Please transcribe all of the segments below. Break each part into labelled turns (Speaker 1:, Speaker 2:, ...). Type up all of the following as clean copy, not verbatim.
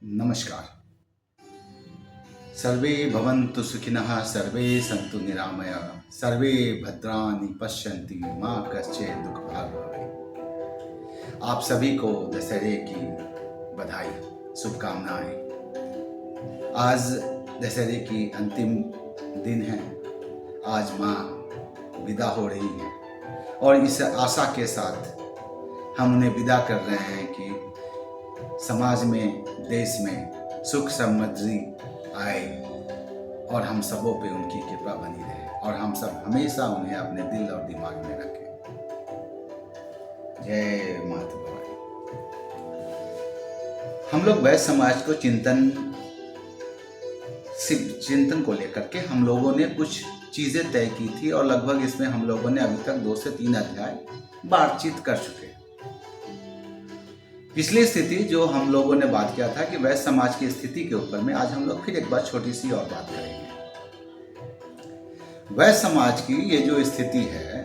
Speaker 1: नमस्कार। सर्वे भवन्तु सुखिनः, सर्वे सन्तु निरामयाः, सर्वे भद्राणि पश्यन्ति मा कश्चित् दुःखभाग् भवेत्। आप सभी को दशहरे की बधाई, शुभकामनाएं। आज दशहरे की अंतिम दिन है। आज माँ विदा हो रही है और इस आशा के साथ हम उन्हें विदा कर रहे हैं कि समाज में, देश में सुख समृद्धि आए और हम सबों पे उनकी कृपा बनी रहे और हम सब हमेशा उन्हें अपने दिल और दिमाग में रखें। जय माता भवानी। हम लोग वैश्य समाज को चिंतन को लेकर के हम लोगों ने कुछ चीजें तय की थी और लगभग इसमें हम लोगों ने अभी तक 2 से 3 अध्याय बातचीत कर चुके हैं। पिछली स्थिति जो हम लोगों ने बात किया था कि वैश्य समाज की स्थिति के ऊपर में आज हम लोग फिर एक बार छोटी सी और बात करेंगे। वैश्य समाज की ये जो स्थिति है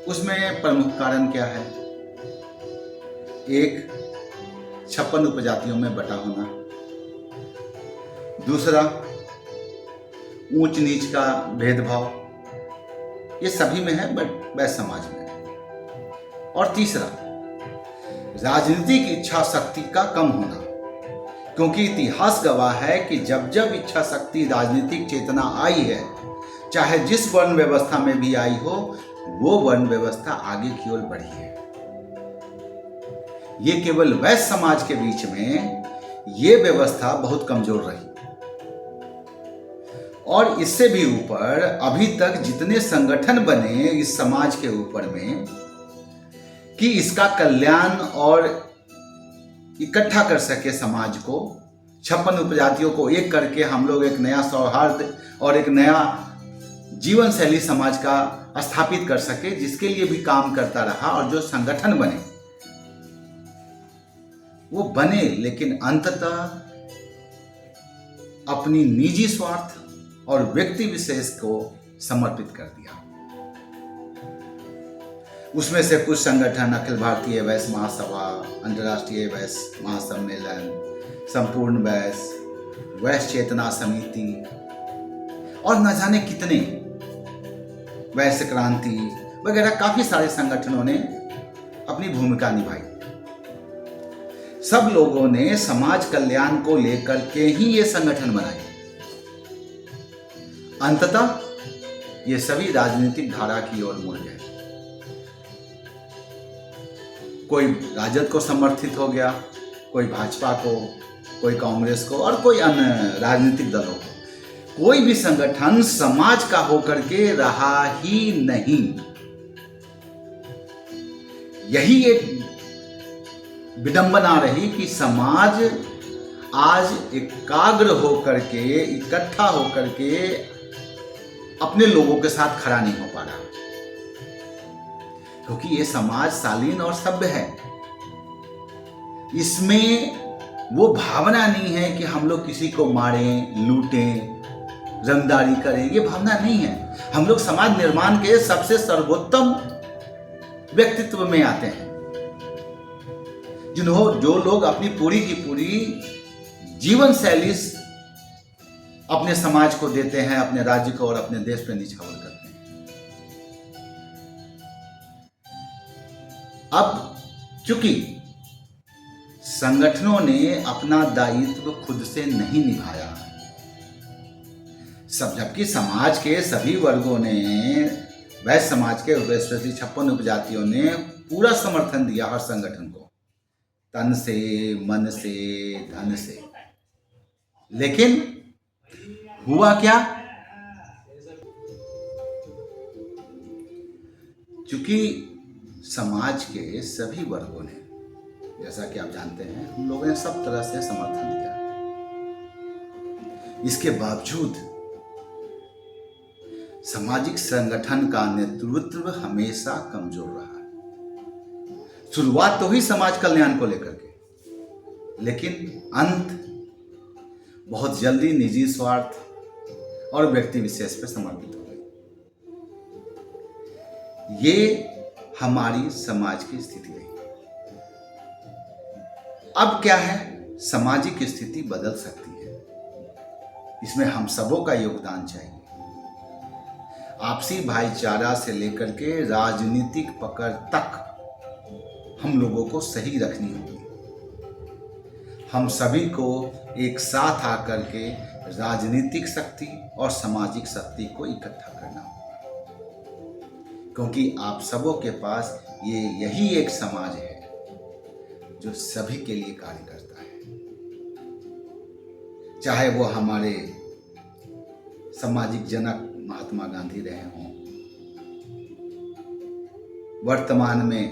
Speaker 1: उसमें प्रमुख कारण क्या है? एक, 56 उपजातियों में बटा होना। दूसरा, ऊंच नीच का भेदभाव, ये सभी में है बट वैश्य समाज में। और तीसरा, राजनीतिक इच्छा शक्ति का कम होना, क्योंकि इतिहास गवाह है कि जब जब इच्छा शक्ति, राजनीतिक चेतना आई है, चाहे जिस वर्ण व्यवस्था में भी आई हो, वो वर्ण व्यवस्था आगे की ओर बढ़ी है। ये केवल वैश्य समाज के बीच में ये व्यवस्था बहुत कमजोर रही और इससे भी ऊपर अभी तक जितने संगठन बने इस समाज के ऊपर में कि इसका कल्याण और इकट्ठा कर सके समाज को, 56 उपजातियों को एक करके हम लोग एक नया सौहार्द और एक नया जीवन शैली समाज का स्थापित कर सके, जिसके लिए भी काम करता रहा। और जो संगठन बने वो बने, लेकिन अंततः अपनी निजी स्वार्थ और व्यक्ति विशेष को समर्पित कर दिया। उसमें से कुछ संगठन अखिल भारतीय वैश्य महासभा, अंतर्राष्ट्रीय वैश्य महासम्मेलन, संपूर्ण वैश्य, वैश्य चेतना समिति और न जाने कितने, वैश्य क्रांति वगैरह काफी सारे संगठनों ने अपनी भूमिका निभाई। सब लोगों ने समाज कल्याण को लेकर के ही ये संगठन बनाए। अंततः ये सभी राजनीतिक धारा की ओर मुड़ गए। कोई राजद को समर्थित हो गया, कोई भाजपा को, कोई कांग्रेस को और कोई अन्य राजनीतिक दलों को। कोई भी संगठन समाज का होकर के रहा ही नहीं। यही एक विडंबना रही कि समाज आज एकाग्र होकर के, इकट्ठा होकर के अपने लोगों के साथ खड़ा नहीं हो पा रहा, क्योंकि ये समाज शालीन और सभ्य है। इसमें वो भावना नहीं है कि हम लोग किसी को मारें, लूटें, रंगदारी करें, ये भावना नहीं है। हम लोग समाज निर्माण के सबसे सर्वोत्तम व्यक्तित्व में आते हैं, जो लोग अपनी पूरी की पूरी जीवन शैली अपने समाज को देते हैं, अपने राज्य को और अपने देश पे निछावर करते हैं। अब चूंकि संगठनों ने अपना दायित्व खुद से नहीं निभाया, जबकि समाज के सभी वर्गों ने, वैश्य समाज के 56 उपजातियों ने पूरा समर्थन दिया हर संगठन को, तन से, मन से, धन से। लेकिन हुआ क्या? चूंकि समाज के सभी वर्गों ने, जैसा कि आप जानते हैं, हम लोगों ने सब तरह से समर्थन दिया, इसके बावजूद सामाजिक संगठन का नेतृत्व हमेशा कमजोर रहा। शुरुआत तो हुई समाज कल्याण को लेकर के, लेकिन अंत बहुत जल्दी निजी स्वार्थ और व्यक्ति विशेष पर समर्पित हो गई। ये हमारी समाज की स्थिति रही। अब क्या है सामाजिक स्थिति बदल सकती है। इसमें हम सबों का योगदान चाहिए। आपसी भाईचारा से लेकर के राजनीतिक पकड़ तक हम लोगों को सही रखनी होगी। हम सभी को एक साथ आकर के राजनीतिक शक्ति और सामाजिक शक्ति को इकट्ठा करना होगा, क्योंकि आप सबों के पास यही एक समाज है जो सभी के लिए कार्य करता है। चाहे वो हमारे सामाजिक जनक महात्मा गांधी रहे हों, वर्तमान में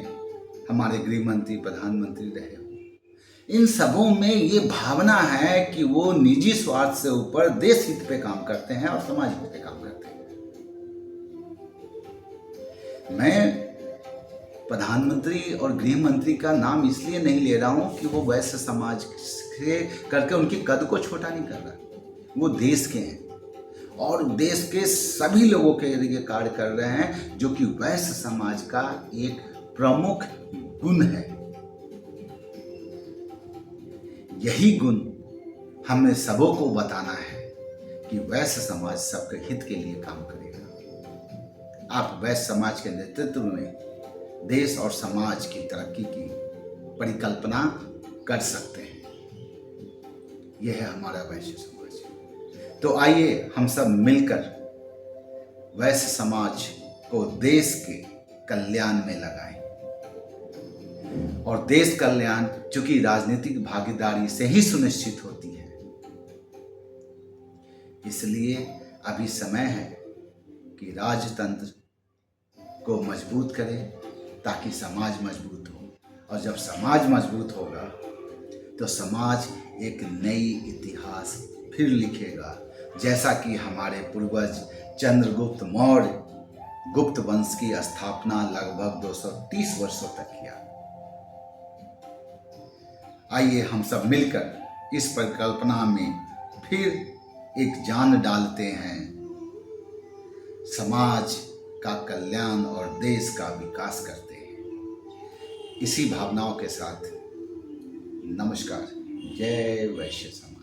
Speaker 1: हमारे गृह मंत्री प्रधानमंत्री रहे हों, इन सबों में ये भावना है कि वो निजी स्वार्थ से ऊपर देश हित पे काम करते हैं और समाज हित पे काम करते हैं। मैं प्रधानमंत्री और गृह मंत्री का नाम इसलिए नहीं ले रहा हूं कि वो वैश्य समाज से करके उनकी कद को छोटा नहीं कर रहा, वो देश के हैं और देश के सभी लोगों के लिए कार्य कर रहे हैं, जो कि वैश्य समाज का एक प्रमुख गुण है। यही गुण हमें सबों को बताना है कि वैश्य समाज सबके हित के लिए काम करेगा। आप वैश्य समाज के नेतृत्व में देश और समाज की तरक्की की परिकल्पना कर सकते हैं। यह है हमारा वैश्य समाज। तो आइए हम सब मिलकर वैश्य समाज को देश के कल्याण में लगाएं। और देश कल्याण चूंकि राजनीतिक भागीदारी से ही सुनिश्चित होती है, इसलिए अभी समय है कि राजतंत्र को मजबूत करें ताकि समाज मजबूत हो, और जब समाज मजबूत होगा तो समाज एक नई इतिहास फिर लिखेगा, जैसा कि हमारे पूर्वज चंद्रगुप्त मौर्य गुप्त वंश की स्थापना लगभग 230 वर्षों तक किया। आइए हम सब मिलकर इस परिकल्पना में फिर एक जान डालते हैं, समाज का कल्याण और देश का विकास करते हैं। इसी भावनाओं के साथ नमस्कार। जय वैश्य समाज।